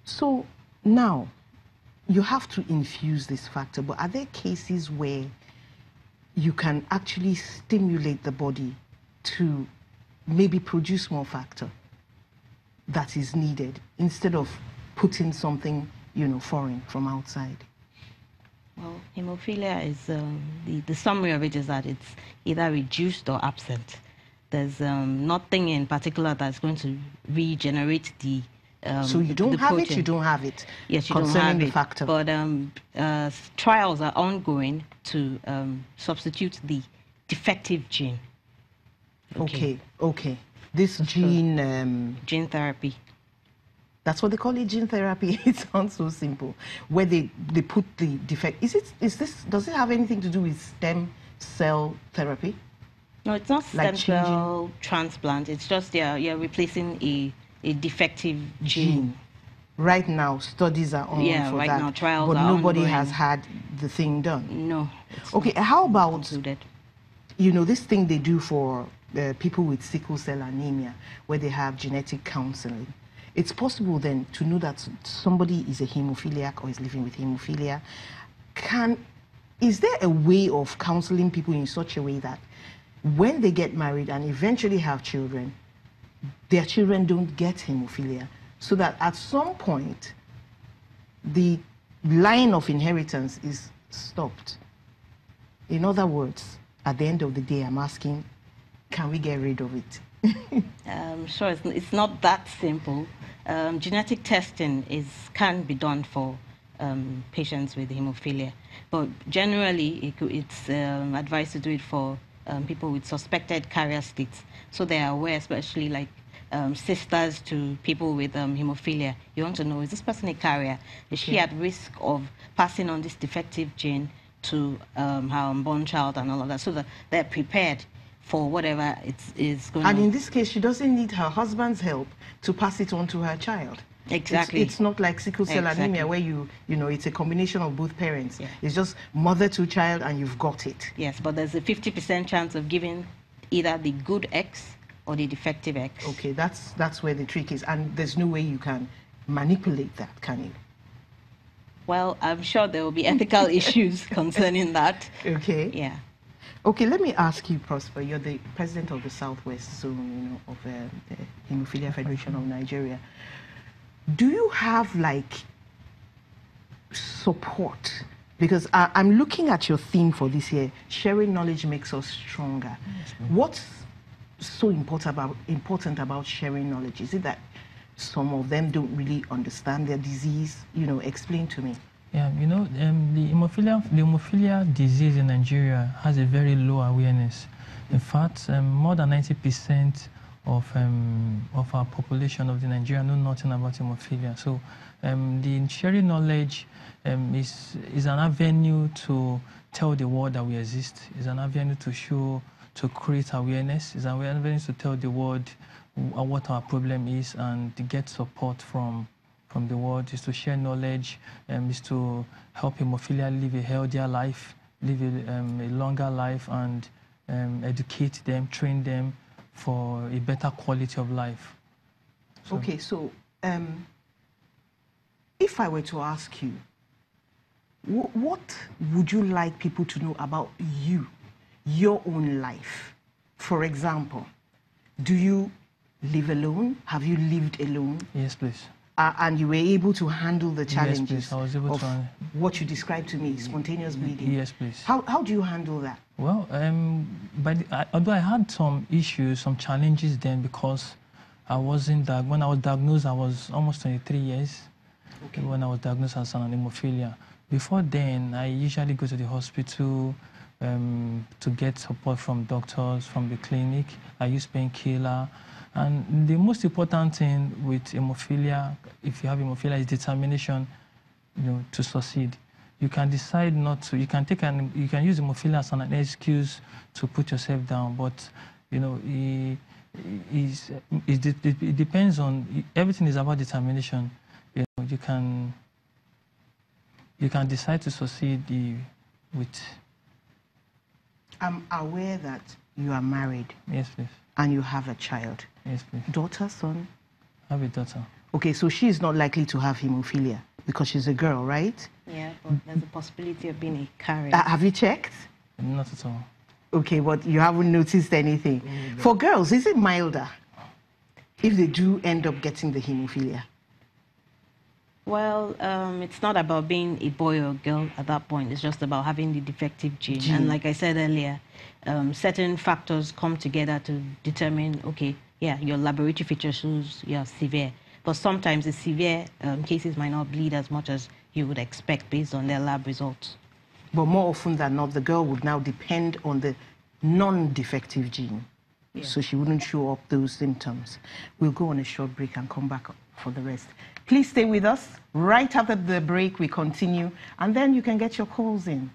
So now, you have to infuse this factor, but are there cases where you can actually stimulate the body to maybe produce more factor that is needed instead of putting something, foreign from outside? Well, hemophilia is, the summary of it is that it's either reduced or absent. There's nothing in particular that's going to regenerate the so you don't have protein. it, you don't have it. Yes, you don't have the it. Factor. But trials are ongoing to substitute the defective gene. Okay. This gene... gene therapy. That's what they call it, gene therapy. It sounds so simple. Where they put the defect... Does it have anything to do with stem cell therapy? No, it's not stem cell transplant. It's just you're replacing a defective gene. Right now, studies are on for that. Right now, trials but are nobody ongoing. has had the thing done. No. Okay, how about concluded. This thing they do for people with sickle cell anemia, where they have genetic counseling? It's possible then to know that somebody is a hemophiliac or is living with hemophilia. Is there a way of counseling people in such a way that when they get married and eventually have children, their children don't get hemophilia, so that at some point the line of inheritance is stopped? In other words, at the end of the day, I'm asking, can we get rid of it? Sure, it's not that simple. Genetic testing can be done for patients with hemophilia, but generally it's advised to do it for people with suspected carrier states, so they are aware, especially like sisters to people with hemophilia. You want to know, is this person a carrier? Is she at risk of passing on this defective gene to her unborn child and all of that, so that they're prepared for whatever is going on. And in this case, she doesn't need her husband's help to pass it on to her child. Exactly. It's not like sickle cell anemia where it's a combination of both parents. Yeah. It's just mother to child and you've got it. Yes, but there's a 50% chance of giving either the good X or the defective X. Okay, that's where the trick is. And there's no way you can manipulate that, can you? Well, I'm sure there will be ethical issues concerning that. Okay. Yeah. Okay, let me ask you, Prosper. You're the president of the Southwest Zone, of the Haemophilia Federation of Nigeria. Do you have support? Because I'm looking at your theme for this year. Sharing knowledge makes us stronger. Yes, what's so important about sharing knowledge? Is it that some of them don't really understand their disease? Explain to me. Yeah, the hemophilia disease in Nigeria has a very low awareness. In fact, more than 90% of our population of the Nigeria know nothing about hemophilia. So the sharing knowledge is an avenue to tell the world that we exist. It's an avenue to create awareness. It's an avenue to tell the world what our problem is and to get support from the world. Is to share knowledge, is to help hemophilia live a healthier life, live a longer life, and educate them, train them for a better quality of life. Okay, so if I were to ask you, what would you like people to know about you, your own life? For example, do you live alone? Have you lived alone? Yes, please. And you were able to handle the challenges? Yes, please. I was able to. What you described to me, spontaneous bleeding. Yes, please. How do you handle that? Well, although I had some issues, some challenges then, because when I was diagnosed, I was almost 23 years. Okay. When I was diagnosed as an hemophilia. Before then, I usually go to the hospital to get support from doctors, from the clinic. I use painkiller. And the most important thing with hemophilia, if you have hemophilia, is determination, to succeed. You can decide not to. You can use hemophilia as an excuse to put yourself down, but it depends on. Everything is about determination. You can decide to succeed with. I'm aware that you are married. Yes, please. And you have a child. Yes, please. Daughter, son? I have a daughter. Okay, so she is not likely to have hemophilia because she's a girl, right? Yeah, but there's a possibility of being a carrier. Have you checked? Not at all. Okay, but you haven't noticed anything. For girls, is it milder if they do end up getting the hemophilia? Well, it's not about being a boy or a girl at that point. It's just about having the defective gene. And like I said earlier, certain factors come together to determine, okay, yeah, your laboratory feature shows you're severe. But sometimes the severe cases might not bleed as much as you would expect based on their lab results. But more often than not, the girl would now depend on the non-defective gene. Yeah. So she wouldn't show up those symptoms. We'll go on a short break and come back for the rest. Please stay with us. Right after the break, we continue, and then you can get your calls in.